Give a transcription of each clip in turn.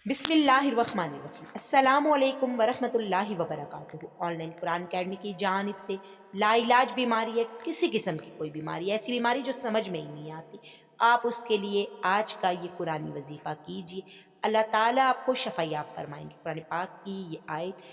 बिस्मिल्लाहिर्रहमानिर्रहीम। अस्सलामु अलैकुम वरहमतुल्लाहि वबरकातुहू। ऑनलाइन कुरान अकेडमी की जानिब से लाइलाज बीमारी है, किसी किस्म की कोई बीमारी, ऐसी बीमारी जो समझ में ही नहीं आती, आप उसके लिए आज का ये कुरानी वजीफ़ा कीजिए। अल्लाह ताला आपको शफ़ायाब फरमाएंगे। कुरान पाक की ये आयत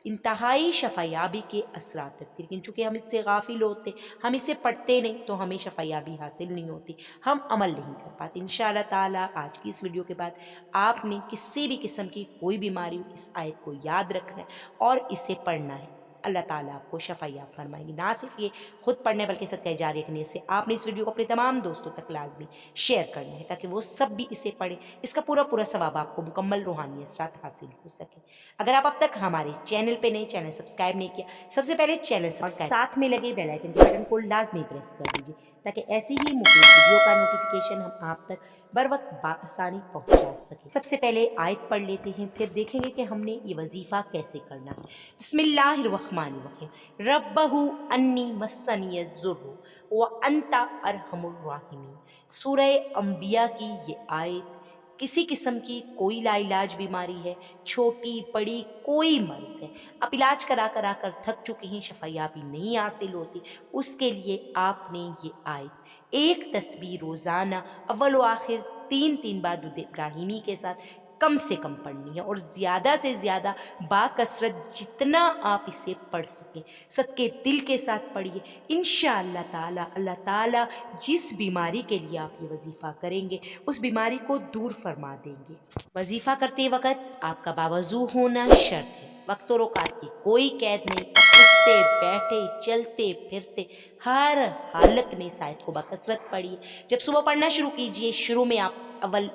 इंतहाई शफ़ायाबी के असरात रखती है, लेकिन चूँकि हम इससे गाफिल होते, हम इसे पढ़ते नहीं, तो हमें शफ़ायाबी हासिल नहीं होती, हम अमल नहीं कर पाते। इंशाअल्लाह ताला आज की इस वीडियो के बाद आपने किसी भी किस्म की कोई बीमारी हो, इस आयत को याद रखना है और इसे पढ़ना है। अल्लाह ताला आपको शफ़ायाब फरमाएंगे। ना सिर्फ ये खुद पढ़ने बल्कि सदका जारी रखने से आपने इस वीडियो को अपने तमाम दोस्तों तक लाजमी शेयर करना है, ताकि वो सब भी इसे पढ़ें। इसका पूरा पूरा सवाब आपको मुकम्मल रूहानी असरात हासिल हो सके। अगर आप अब तक हमारे चैनल पे नए, चैनल सब्सक्राइब नहीं किया, सबसे पहले चैनल सब्सक्राइब और साथ में लगे बेल आइकन के बटन को लाजमी प्रेस कर दीजिए, ताकि ऐसी ही मुफीद वीडियो का नोटिफिकेशन हम आप तक बर वक्त बाआसानी पहुंचा सके। सबसे पहले आयत पढ़ लेते हैं, फिर देखेंगे कि हमने ये वजीफ़ा कैसे करना है। बिस्मिल्लाहिर्रहमानिर्रहीम। रब्बहु अन्नी मस्सनियज़्ज़ुर्रु व अंता अरहमुर राहिमीन। सूरह अंबिया की ये आयत किसी किस्म की कोई लाइलाज बीमारी है, छोटी बड़ी कोई मर्ज है, आप इलाज करा करा कर थक चुके हैं, शफायाबी नहीं हासिल होती, उसके लिए आपने ये आयत एक तस्बीह रोज़ाना अव्वल व आखिर तीन तीन बार दुरूद इब्राहिमी के साथ कम से कम पढ़नी है, और ज़्यादा से ज़्यादा बाकसरत जितना आप इसे पढ़ सकें सदके दिल के साथ पढ़िए। इंशाअल्लाह ताला अल्लाह ताला जिस बीमारी के लिए आप ये वजीफ़ा करेंगे उस बीमारी को दूर फरमा देंगे। वजीफ़ा करते वक्त आपका बावजू होना शर्त है, वक्त और औकात की कोई कैद नहीं। आप उठते बैठे चलते फिरते हर हालत में इस आयत को बकसरत पढ़िए। जब सुबह पढ़ना शुरू कीजिए, शुरू में आप अव्वल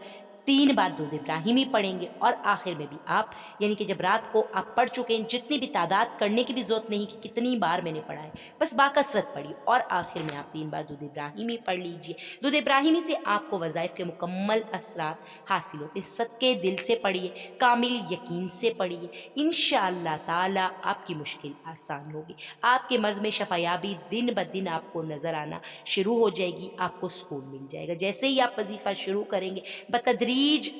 तीन बार दुरूद इब्राहिमी पढ़ेंगे और आखिर में भी आप, यानी कि जब रात को आप पढ़ चुके हैं, जितनी भी तादाद करने की भी ज़रूरत नहीं कि कितनी बार मैंने पढ़ा है, बस बाकसरत पढ़िए और आखिर में आप तीन बार दुरूद इब्राहिमी पढ़ लीजिए। दुरूद इब्राहिमी से आपको वज़ाइफ के मुकम्मल असरात हासिल होते हैं। सदके दिल से पढ़िए, कामिल यकीन से पढ़िए, इंशाअल्लाह ताला आपकी मुश्किल आसान होगी। आपके मर्ज़ में शफ़ायाबी दिन ब दिन आपको नज़र आना शुरू हो जाएगी, आपको सुकून मिल जाएगा। जैसे ही आप वजीफ़ा शुरू करेंगे, बतदरीज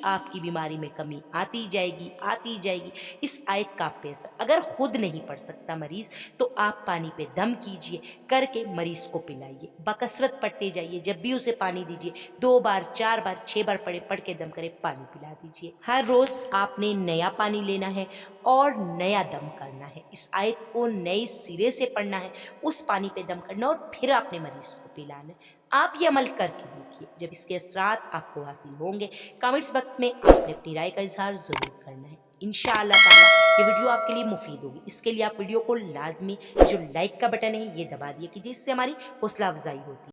आपकी बीमारी में कमी आती जाएगी आती जाएगी। इस आयत का आप पे असर, अगर खुद नहीं पढ़ सकता मरीज़, तो आप पानी पे दम कीजिए, करके मरीज़ को पिलाइए, बकसरत पढ़ते जाइए। जब भी उसे पानी दीजिए, 2 बार 4 बार 6 बार पढ़ के दम करे पानी पिला दीजिए। हर रोज़ आपने नया पानी लेना है और नया दम करना है। इस आयत को नए सिरे से पढ़ना है, उस पानी पे दम करना और फिर आपने मरीज़ को पिलाना है। आप ये अमल करके देखिए, जब इसके असरात आपको हासिल होंगे, कमेंट्स बॉक्स में आपने अपनी राय का इजहार ज़रूर करना है। इंशाअल्लाह ताला ये वीडियो आपके लिए मुफीद होगी। इसके लिए आप वीडियो को लाजमी जो लाइक का बटन है ये दबा दिया कीजिए, इससे हमारी हौसला अफजाई होती है।